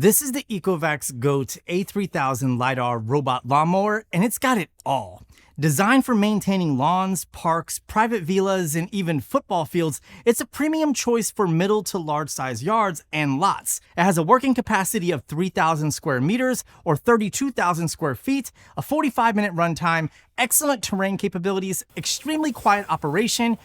This is the ECOVACS GOAT A3000 LiDAR robot lawnmower, and it's got it all. Designed for maintaining lawns, parks, private villas, and even football fields, it's a premium choice for middle to large size yards and lots. It has a working capacity of 3,000 square meters or 32,000 square feet, a 45-minute runtime, excellent terrain capabilities, extremely quiet operation,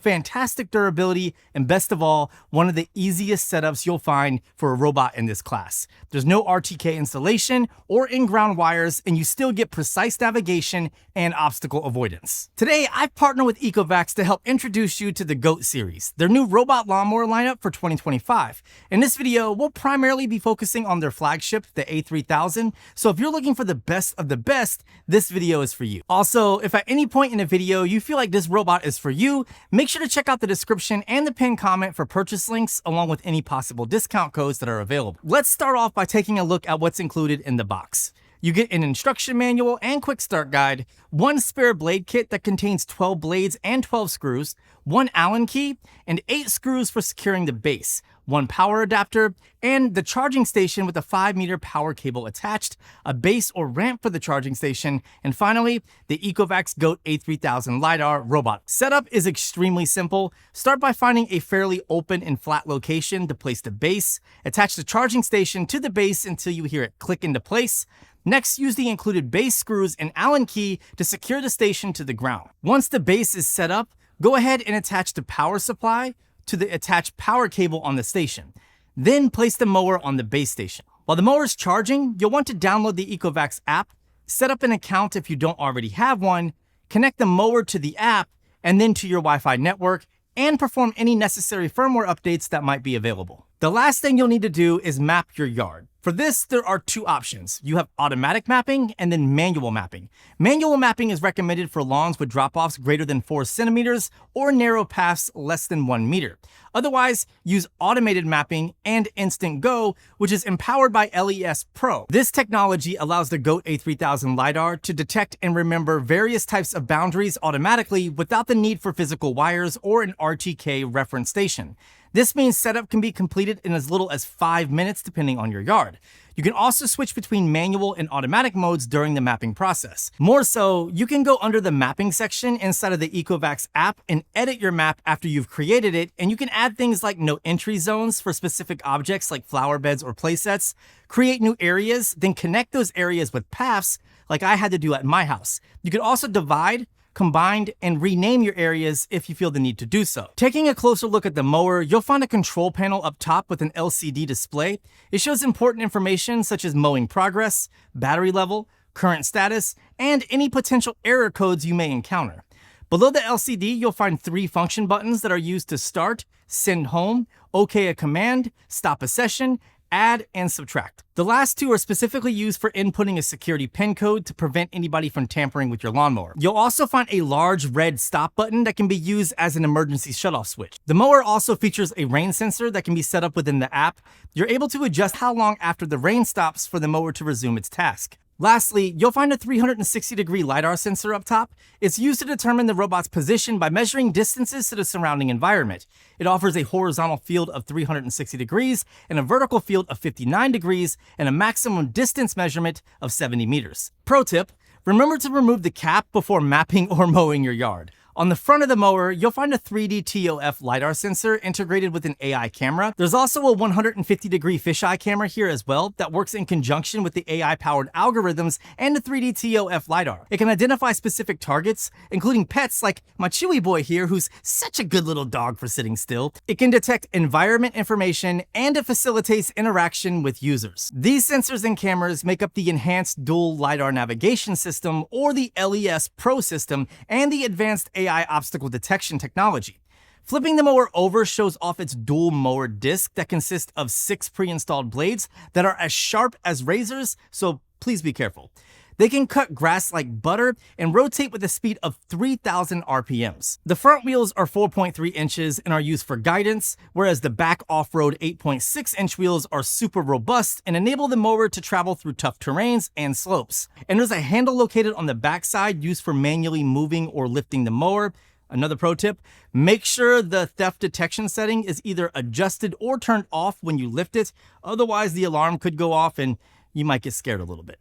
fantastic durability, and best of all, one of the easiest setups you'll find for a robot in this class. There's no RTK installation or in-ground wires, and you still get precise navigation and obstacle avoidance. Today, I've partnered with ECOVACS to help introduce you to the GOAT series, their new robot lawnmower lineup for 2025. In this video, we'll primarily be focusing on their flagship, the A3000, so if you're looking for the best of the best, this video is for you. Also, if at any point in the video you feel like this robot is for you, make sure to check out the description and the pinned comment for purchase links along with any possible discount codes that are available. Let's start off by taking a look at what's included in the box. You get an instruction manual and quick start guide, one spare blade kit that contains 12 blades and 12 screws, one Allen key, and 8 screws for securing the base, one power adapter, and the charging station with a 5-meter power cable attached, a base or ramp for the charging station, and finally, the ECOVACS GOAT A3000 LiDAR robot. Setup is extremely simple. Start by finding a fairly open and flat location to place the base. Attach the charging station to the base until you hear it click into place. Next, use the included base screws and Allen key to secure the station to the ground. Once the base is set up, go ahead and attach the power supply to the attached power cable on the station. Then place the mower on the base station. While the mower is charging, you'll want to download the ECOVACS app, set up an account if you don't already have one, connect the mower to the app and then to your Wi-Fi network, and perform any necessary firmware updates that might be available. The last thing you'll need to do is map your yard. For this, there are 2 options. You have automatic mapping and then manual mapping. Manual mapping is recommended for lawns with drop-offs greater than 4 centimeters or narrow paths less than 1 meter. Otherwise, use automated mapping and Instant Go, which is empowered by LES Pro. This technology allows the GOAT A3000 LiDAR to detect and remember various types of boundaries automatically without the need for physical wires or an RTK reference station. This means setup can be completed in as little as 5 minutes depending on your yard. You can also switch between manual and automatic modes during the mapping process. More so, you can go under the mapping section inside of the ECOVACS app and edit your map after you've created it, and you can add things like no entry zones for specific objects like flower beds or playsets, create new areas, then connect those areas with paths like I had to do at my house. You can also divide, combine, and rename your areas if you feel the need to do so. Taking a closer look at the mower, you'll find a control panel up top with an LCD display. It shows important information such as mowing progress, battery level, current status, and any potential error codes you may encounter. Below the LCD, you'll find 3 function buttons that are used to start, send home, OK a command, stop a session, add, and subtract. The last 2 are specifically used for inputting a security PIN code to prevent anybody from tampering with your lawnmower. You'll also find a large red stop button that can be used as an emergency shutoff switch. The mower also features a rain sensor that can be set up within the app. You're able to adjust how long after the rain stops for the mower to resume its task. Lastly, you'll find a 360-degree LiDAR sensor up top. It's used to determine the robot's position by measuring distances to the surrounding environment. It offers a horizontal field of 360 degrees and a vertical field of 59 degrees and a maximum distance measurement of 70 meters. Pro tip, remember to remove the cap before mapping or mowing your yard. On the front of the mower, you'll find a 3D TOF LiDAR sensor integrated with an AI camera. There's also a 150-degree fisheye camera here as well that works in conjunction with the AI-powered algorithms and the 3D TOF LiDAR. It can identify specific targets, including pets like my Chewy boy here, who's such a good little dog for sitting still. It can detect environment information, and it facilitates interaction with users. These sensors and cameras make up the enhanced Dual-LiDAR navigation system, or the LES Pro system, and the advanced AI obstacle detection technology. Flipping the mower over shows off its dual mower disc that consists of 6 pre-installed blades that are as sharp as razors, so please be careful. They can cut grass like butter and rotate with a speed of 3,000 RPMs. The front wheels are 4.3 inches and are used for guidance, whereas the back off-road 8.6-inch wheels are super robust and enable the mower to travel through tough terrains and slopes. And there's a handle located on the backside used for manually moving or lifting the mower. Another pro tip, make sure the theft detection setting is either adjusted or turned off when you lift it. Otherwise, the alarm could go off and you might get scared a little bit.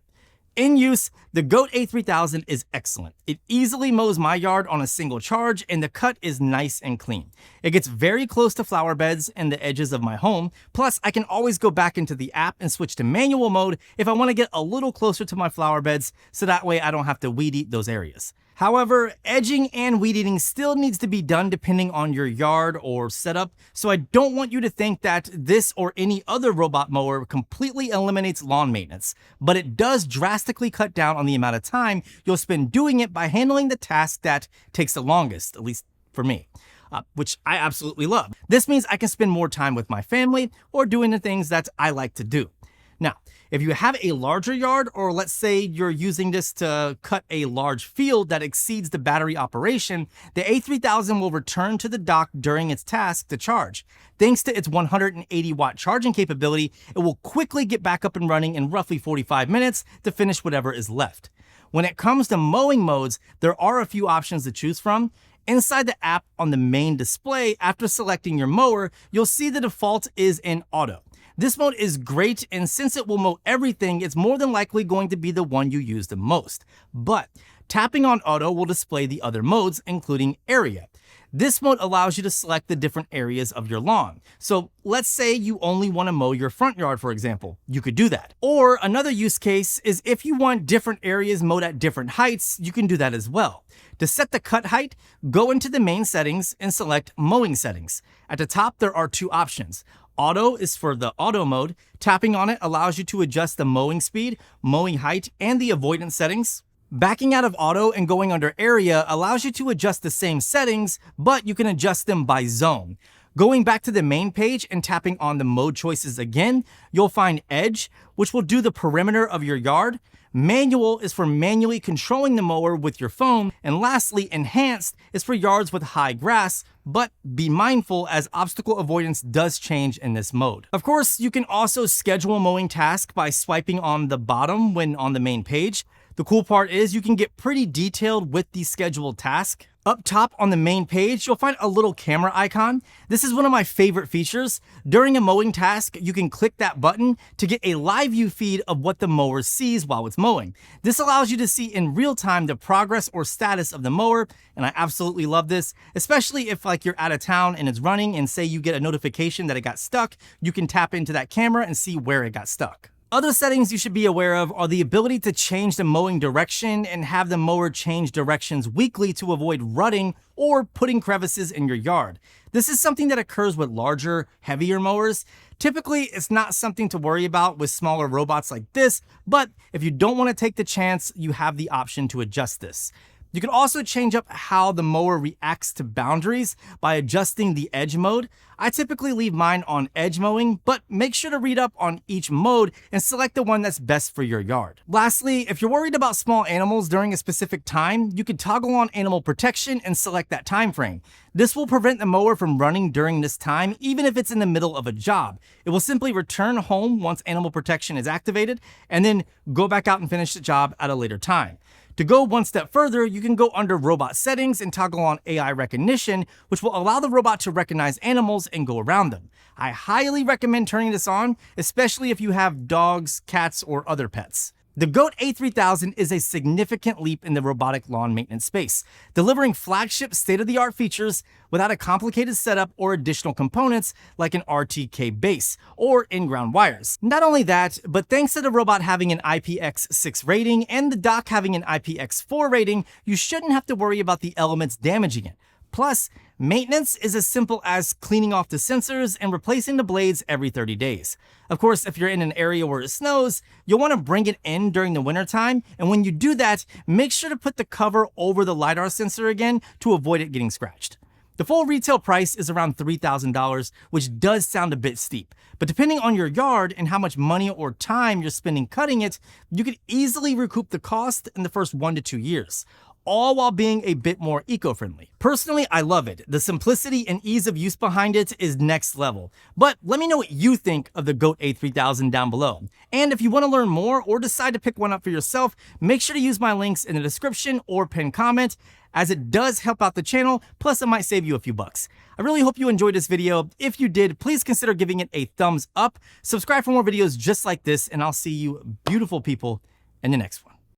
In use, the GOAT A3000 is excellent. It easily mows my yard on a single charge, and the cut is nice and clean. It gets very close to flower beds and the edges of my home. Plus, I can always go back into the app and switch to manual mode if I want to get a little closer to my flower beds, so that way I don't have to weed eat those areas. However, edging and weed eating still needs to be done depending on your yard or setup, so I don't want you to think that this or any other robot mower completely eliminates lawn maintenance, but it does drastically cut down on the amount of time you'll spend doing it by handling the task that takes the longest, at least for me. Which I absolutely love. This means I can spend more time with my family or doing the things that I like to do. Now, if you have a larger yard, or let's say you're using this to cut a large field that exceeds the battery operation, the A3000 will return to the dock during its task to charge. Thanks to its 180 watt charging capability, it will quickly get back up and running in roughly 45 minutes to finish whatever is left. When it comes to mowing modes, there are a few options to choose from. Inside the app on the main display, after selecting your mower, you'll see the default is in auto. This mode is great, and since it will mow everything, it's more than likely going to be the one you use the most. But tapping on auto will display the other modes, including area. This mode allows you to select the different areas of your lawn. So let's say you only want to mow your front yard, for example. You could do that. Or another use case is if you want different areas mowed at different heights, you can do that as well. To set the cut height, go into the main settings and select mowing settings. At the top, there are two options. Auto is for the auto mode. Tapping on it allows you to adjust the mowing speed, mowing height, and the avoidance settings. Backing out of auto and going under area allows you to adjust the same settings, but you can adjust them by zone. Going back to the main page and tapping on the mode choices again, you'll find Edge, which will do the perimeter of your yard. Manual is for manually controlling the mower with your phone. And lastly, Enhanced is for yards with high grass, but be mindful as obstacle avoidance does change in this mode. Of course, you can also schedule a mowing task by swiping on the bottom when on the main page. The cool part is you can get pretty detailed with the scheduled task. Up top on the main page, you'll find a little camera icon. This is one of my favorite features. During a mowing task, you can click that button to get a live view feed of what the mower sees while it's mowing. This allows you to see in real time the progress or status of the mower, and I absolutely love this, especially if like you're out of town and it's running and say you get a notification that it got stuck, you can tap into that camera and see where it got stuck. Other settings you should be aware of are the ability to change the mowing direction and have the mower change directions weekly to avoid rutting or putting crevices in your yard. This is something that occurs with larger, heavier mowers. Typically, it's not something to worry about with smaller robots like this, but if you don't want to take the chance, you have the option to adjust this. You can also change up how the mower reacts to boundaries by adjusting the edge mode. I typically leave mine on edge mowing, but make sure to read up on each mode and select the one that's best for your yard. Lastly, if you're worried about small animals during a specific time, you can toggle on animal protection and select that time frame. This will prevent the mower from running during this time, even if it's in the middle of a job. It will simply return home once animal protection is activated and then go back out and finish the job at a later time. To go one step further, you can go under robot settings and toggle on AI recognition, which will allow the robot to recognize animals and go around them. I highly recommend turning this on, especially if you have dogs, cats, or other pets. The GOAT A3000 is a significant leap in the robotic lawn maintenance space, delivering flagship state-of-the-art features without a complicated setup or additional components like an RTK base or in-ground wires. Not only that, but thanks to the robot having an IPX6 rating and the dock having an IPX4 rating, you shouldn't have to worry about the elements damaging it. Plus, maintenance is as simple as cleaning off the sensors and replacing the blades every 30 days. Of course, if you're in an area where it snows, you'll want to bring it in during the winter time, and when you do that, make sure to put the cover over the LiDAR sensor again to avoid it getting scratched. The full retail price is around $3,000, which does sound a bit steep, but depending on your yard and how much money or time you're spending cutting it, you could easily recoup the cost in the first 1 to 2 years. all while being a bit more eco-friendly. Personally, I love it. The simplicity and ease of use behind it is next level. But let me know what you think of the GOAT A3000 down below. And if you want to learn more or decide to pick one up for yourself, make sure to use my links in the description or pinned comment, as it does help out the channel, plus it might save you a few bucks. I really hope you enjoyed this video. If you did, please consider giving it a thumbs up, subscribe for more videos just like this, and I'll see you beautiful people in the next one.